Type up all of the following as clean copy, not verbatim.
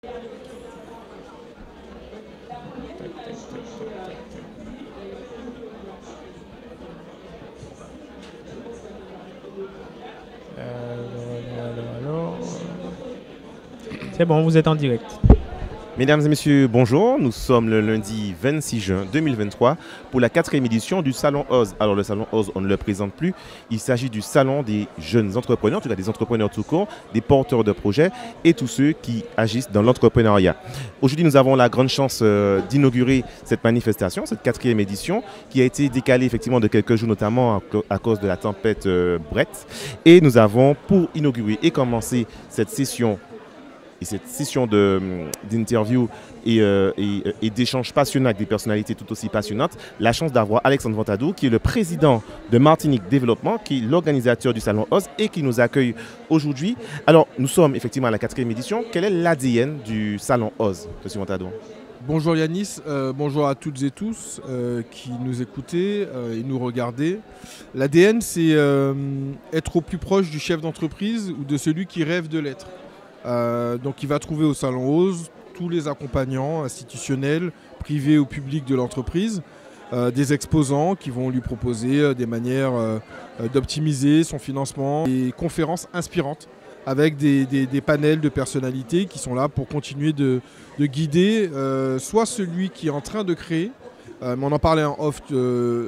Alors. C'est bon, vous êtes en direct. Mesdames et messieurs, bonjour. Nous sommes le lundi 26 juin 2023 pour la 4e édition du Salon OZ. Alors le Salon OZ, on ne le présente plus. Il s'agit du Salon des jeunes entrepreneurs, en tout cas des entrepreneurs tout court, des porteurs de projets et tous ceux qui agissent dans l'entrepreneuriat. Aujourd'hui, nous avons la grande chance d'inaugurer cette manifestation, cette 4e édition, qui a été décalée effectivement de quelques jours, notamment à cause de la tempête Brett. Et nous avons, pour inaugurer et commencer cette session d'interview et d'échanges passionnants avec des personnalités tout aussi passionnantes, la chance d'avoir Alexandre Ventadou, qui est le président de Martinique Développement, qui est l'organisateur du Salon OZ et qui nous accueille aujourd'hui. Alors, nous sommes effectivement à la 4e édition. Quel est l'ADN du Salon OZ, M. Ventadou? Bonjour Yanis, bonjour à toutes et tous qui nous écoutez et nous regardez. L'ADN, c'est être au plus proche du chef d'entreprise ou de celui qui rêve de l'être. Donc il va trouver au Salon OZ tous les accompagnants institutionnels, privés ou publics de l'entreprise, des exposants qui vont lui proposer des manières d'optimiser son financement, des conférences inspirantes avec des panels de personnalités qui sont là pour continuer de guider soit celui qui est en train de créer, mais on en parlait en off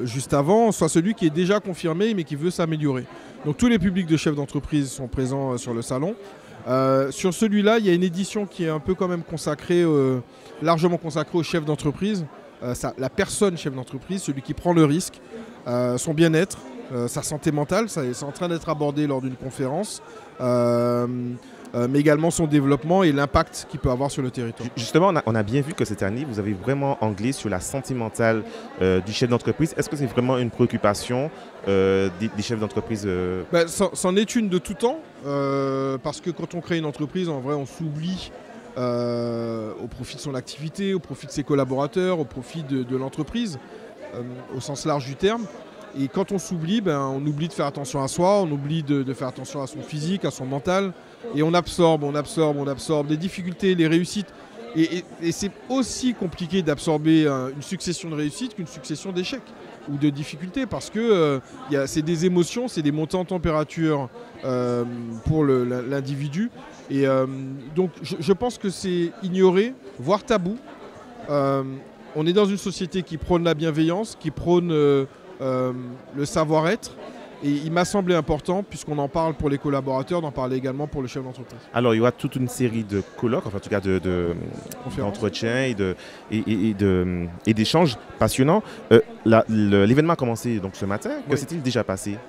juste avant, soit celui qui est déjà confirmé mais qui veut s'améliorer. Donc tous les publics de chefs d'entreprise sont présents sur le salon. Sur celui-là, il y a une édition qui est un peu quand même consacrée, largement consacrée au chef d'entreprise, la personne chef d'entreprise, celui qui prend le risque, son bien-être, sa santé mentale, c'est en train d'être abordé lors d'une conférence, mais également son développement et l'impact qu'il peut avoir sur le territoire. Justement, on a bien vu que cette année, vous avez vraiment anglais sur la santé mentale du chef d'entreprise. Est-ce que c'est vraiment une préoccupation des chefs d'entreprise C'en est une de tout temps, parce que quand on crée une entreprise, en vrai, on s'oublie au profit de son activité, au profit de ses collaborateurs, au profit de l'entreprise, au sens large du terme. Et quand on s'oublie, on oublie de faire attention à soi, on oublie de faire attention à son physique, à son mental. Et on absorbe les difficultés, les réussites. Et c'est aussi compliqué d'absorber une succession de réussites qu'une succession d'échecs ou de difficultés. Parce que c'est des émotions, c'est des montées en température pour l'individu. Et donc je pense que c'est ignoré, voire tabou. On est dans une société qui prône la bienveillance, qui prône le savoir-être. Et il m'a semblé important, puisqu'on en parle pour les collaborateurs, d'en parler également pour le chef d'entreprise. Alors, il y aura toute une série de colloques, enfin, en tout cas d'entretiens et d'échanges passionnants. L'événement a commencé donc, ce matin. Que s'est-il déjà passé?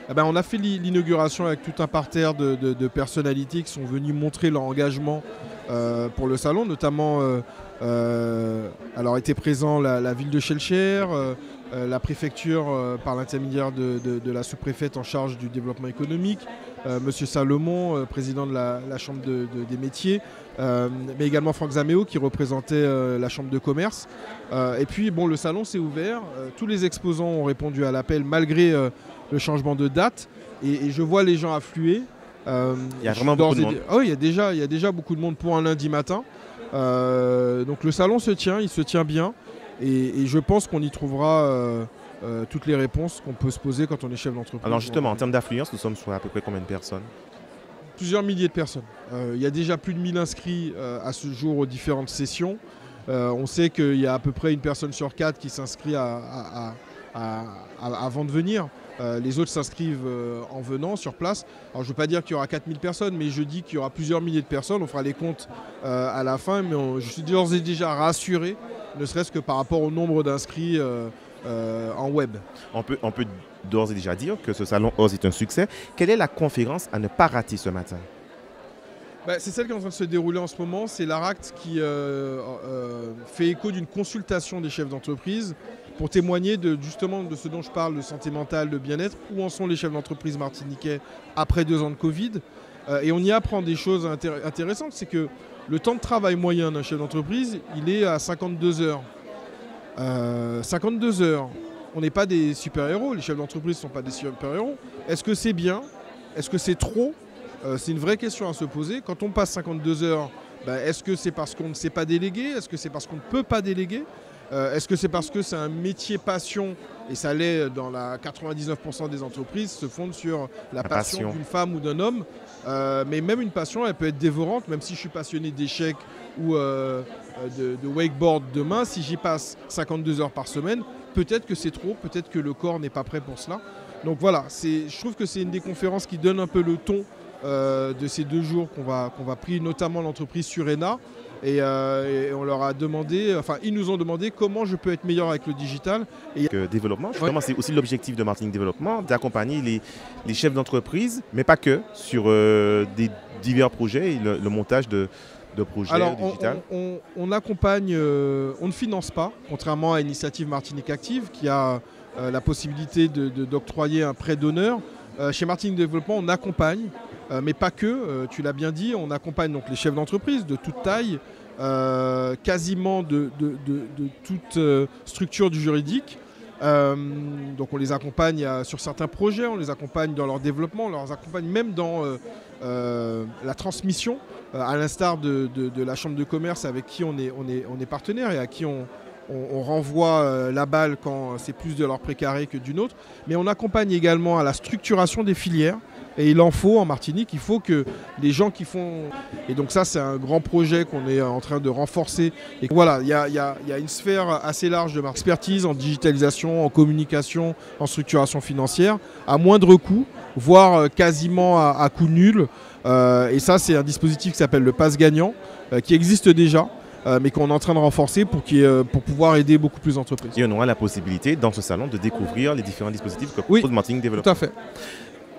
On a fait l'inauguration avec tout un parterre de personnalités qui sont venues montrer leur engagement pour le salon, notamment alors était présent la ville de Schellcher, la préfecture par l'intermédiaire de la sous-préfète en charge du développement économique, Monsieur Salomon, président de la Chambre des métiers, mais également Franck Zaméo qui représentait la Chambre de commerce. Et puis le salon s'est ouvert, tous les exposants ont répondu à l'appel malgré le changement de date, et je vois les gens affluer. Il y a vraiment beaucoup de monde. Il y a déjà beaucoup de monde pour un lundi matin. Donc le salon il se tient bien. Et je pense qu'on y trouvera toutes les réponses qu'on peut se poser quand on est chef d'entreprise. Alors justement, en termes d'affluence, nous sommes sur à peu près combien de personnes? Plusieurs milliers de personnes. Il y a déjà plus de 1000 inscrits à ce jour aux différentes sessions. On sait qu'il y a à peu près une personne sur 4 qui s'inscrit avant de venir. Les autres s'inscrivent en venant sur place. Alors je ne veux pas dire qu'il y aura 4000 personnes, mais je dis qu'il y aura plusieurs milliers de personnes. On fera les comptes à la fin, mais je suis d'ores et déjà rassuré, ne serait-ce que par rapport au nombre d'inscrits en web. On peut d'ores et déjà dire que ce salon OZ est un succès. Quelle est la conférence à ne pas rater ce matin? C'est celle qui est en train de se dérouler en ce moment. C'est l'ARACT qui fait écho d'une consultation des chefs d'entreprise pour témoigner justement de ce dont je parle, de santé mentale, de bien-être. Où en sont les chefs d'entreprise martiniquais après 2 ans de Covid? Et on y apprend des choses intéressantes. C'est que le temps de travail moyen d'un chef d'entreprise, il est à 52 heures. 52 heures. On n'est pas des super-héros. Les chefs d'entreprise ne sont pas des super-héros. Est-ce que c'est bien? Est-ce que c'est trop? C'est une vraie question à se poser. Quand on passe 52 heures Est-ce que c'est parce qu'on ne sait pas déléguer? Est-ce que c'est parce qu'on ne peut pas déléguer? Est-ce que c'est parce que c'est un métier passion, et ça l'est dans la 99% des entreprises, se fondent sur la passion d'une femme ou d'un homme. Mais même une passion, elle peut être dévorante, même si je suis passionné d'échecs ou de wakeboard demain, si j'y passe 52 heures par semaine, peut-être que c'est trop, peut-être que le corps n'est pas prêt pour cela. Donc voilà, je trouve que c'est une des conférences qui donne un peu le ton de ces 2 jours qu'on va prier, notamment l'entreprise Surena. Et on leur a demandé, enfin ils nous ont demandé comment je peux être meilleur avec le digital. Et développement, justement, c'est aussi l'objectif de Martinique Développement, d'accompagner les chefs d'entreprise, mais pas que, sur des divers projets et le montage de projets digital. On accompagne, on ne finance pas, contrairement à Initiative Martinique Active qui a la possibilité d'octroyer un prêt d'honneur. Chez Martinique Développement, on accompagne. Mais pas que, tu l'as bien dit, on accompagne donc les chefs d'entreprise de toute taille, quasiment de toute structure du juridique. Donc on les accompagne sur certains projets, on les accompagne dans leur développement, on les accompagne même dans la transmission, à l'instar de la Chambre de commerce avec qui on est partenaire et à qui on renvoie la balle quand c'est plus de leur précaré que d'une autre. Mais on accompagne également à la structuration des filières. Et il en faut en Martinique, il faut que les gens qui font... Et donc ça, c'est un grand projet qu'on est en train de renforcer. Et voilà, il y a une sphère assez large de expertise en digitalisation, en communication, en structuration financière, à moindre coût, voire quasiment à coût nul. Et ça, c'est un dispositif qui s'appelle le Pass Gagnant, qui existe déjà. Mais qu'on est en train de renforcer pour pouvoir aider beaucoup plus d'entreprises. Et on aura la possibilité, dans ce salon, de découvrir les différents dispositifs que propose Martinique Développement. Tout à fait.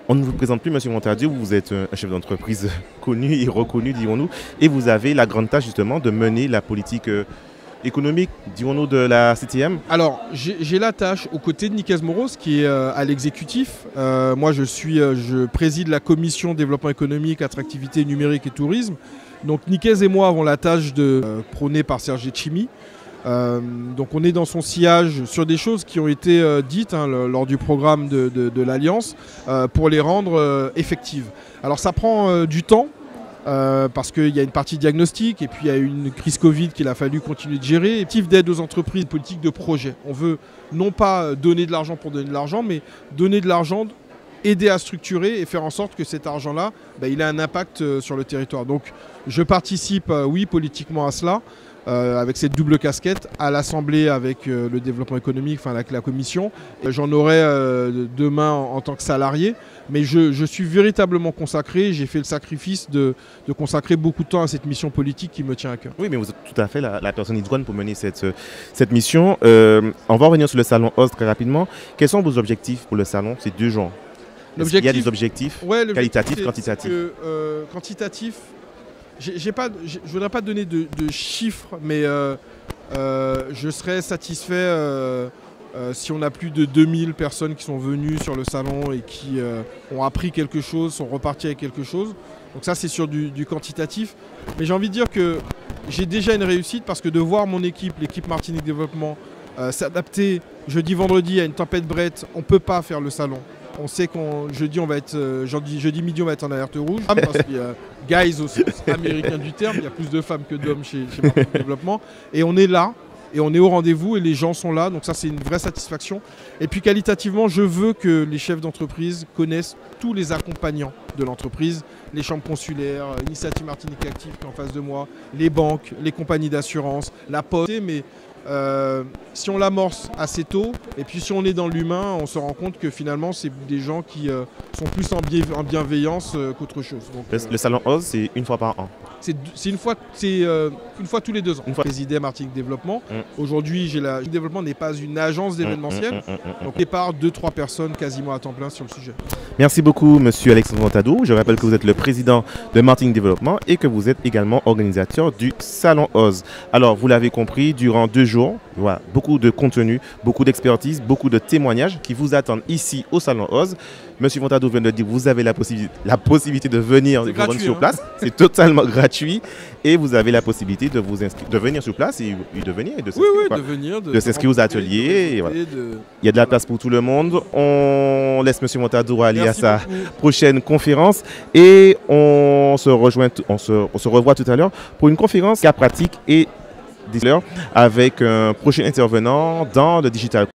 On ne vous présente plus, M. Montardieu, vous êtes un chef d'entreprise connu et reconnu, dirons-nous, et vous avez la grande tâche justement de mener la politique économique, dirons-nous, de la CTM. Alors, j'ai la tâche aux côtés de Nicaise Moros, qui est à l'exécutif. Moi, je préside la commission développement économique, attractivité numérique et tourisme. Donc Nicaise et moi avons la tâche prônée par Serge Etchimi. Donc on est dans son sillage sur des choses qui ont été dites lors du programme de l'Alliance pour les rendre effectives. Alors ça prend du temps parce qu'il y a une partie diagnostic et puis il y a une crise Covid qu'il a fallu continuer de gérer. Et politique d'aide aux entreprises, politique de projet. On veut non pas donner de l'argent pour donner de l'argent, mais donner de l'argent, aider à structurer et faire en sorte que cet argent-là, il a un impact sur le territoire. Donc je participe, oui, politiquement à cela. Avec cette double casquette à l'Assemblée avec le développement économique, enfin avec la commission. J'en aurai demain en tant que salarié, mais je suis véritablement consacré. J'ai fait le sacrifice de consacrer beaucoup de temps à cette mission politique qui me tient à cœur. Oui, mais vous êtes tout à fait la personne idoine pour mener cette mission. On va revenir sur le salon OZ très rapidement. Quels sont vos objectifs pour le salon ces 2 jours? Il y a des objectifs qualitatifs, quantitatifs. Quantitatif. Je ne voudrais pas donner de chiffres, mais je serais satisfait si on a plus de 2000 personnes qui sont venues sur le salon et qui ont appris quelque chose, sont reparties avec quelque chose. Donc ça, c'est sur du quantitatif. Mais j'ai envie de dire que j'ai déjà une réussite parce que de voir mon équipe, l'équipe Martinique Développement, s'adapter jeudi, vendredi à une tempête Brett, on ne peut pas faire le salon. On sait jeudi midi on va être en alerte rouge parce qu'il y a guys au sens américain du terme, il y a plus de femmes que d'hommes chez Martinique Développement et on est là et on est au rendez-vous et les gens sont là, donc ça c'est une vraie satisfaction. Et puis qualitativement, je veux que les chefs d'entreprise connaissent tous les accompagnants de l'entreprise, les chambres consulaires, Initiative Martinique Active qui est en face de moi, les banques, les compagnies d'assurance, la poste, mais si on l'amorce assez tôt et puis si on est dans l'humain, on se rend compte que finalement c'est des gens qui sont plus en bienveillance qu'autre chose. Donc, le salon OZ, c'est une fois par an. C'est une fois tous les 2 ans. Une fois présidé Martinique Développement. Aujourd'hui, Martinique Développement n'est pas une agence d'événementiel. Donc départ 2-3 personnes quasiment à temps plein sur le sujet. Merci beaucoup, Monsieur Alexandre Montadou. Je rappelle que vous êtes le président de Martinique Développement et que vous êtes également organisateur du salon OZ. Alors, vous l'avez compris, durant 2 jours, voilà, beaucoup de contenu, beaucoup d'expertise, beaucoup de témoignages qui vous attendent ici au salon OZ. Monsieur Montado vient de dire, vous avez la possibilité de venir vous rendre gratuit, sur hein. place. C'est totalement gratuit. Et vous avez la possibilité de vous inscrire, de venir sur place et de venir et de s'inscrire. Oui, quoi. de venir, De s'inscrire aux rencontrer, ateliers, de et voilà. visiter, Il y a de la place pour tout le monde. On laisse Monsieur Montado aller Merci à sa beaucoup. prochaine conférence et on se revoit tout à l'heure pour une conférence cas pratique et avec un prochain intervenant dans le digital.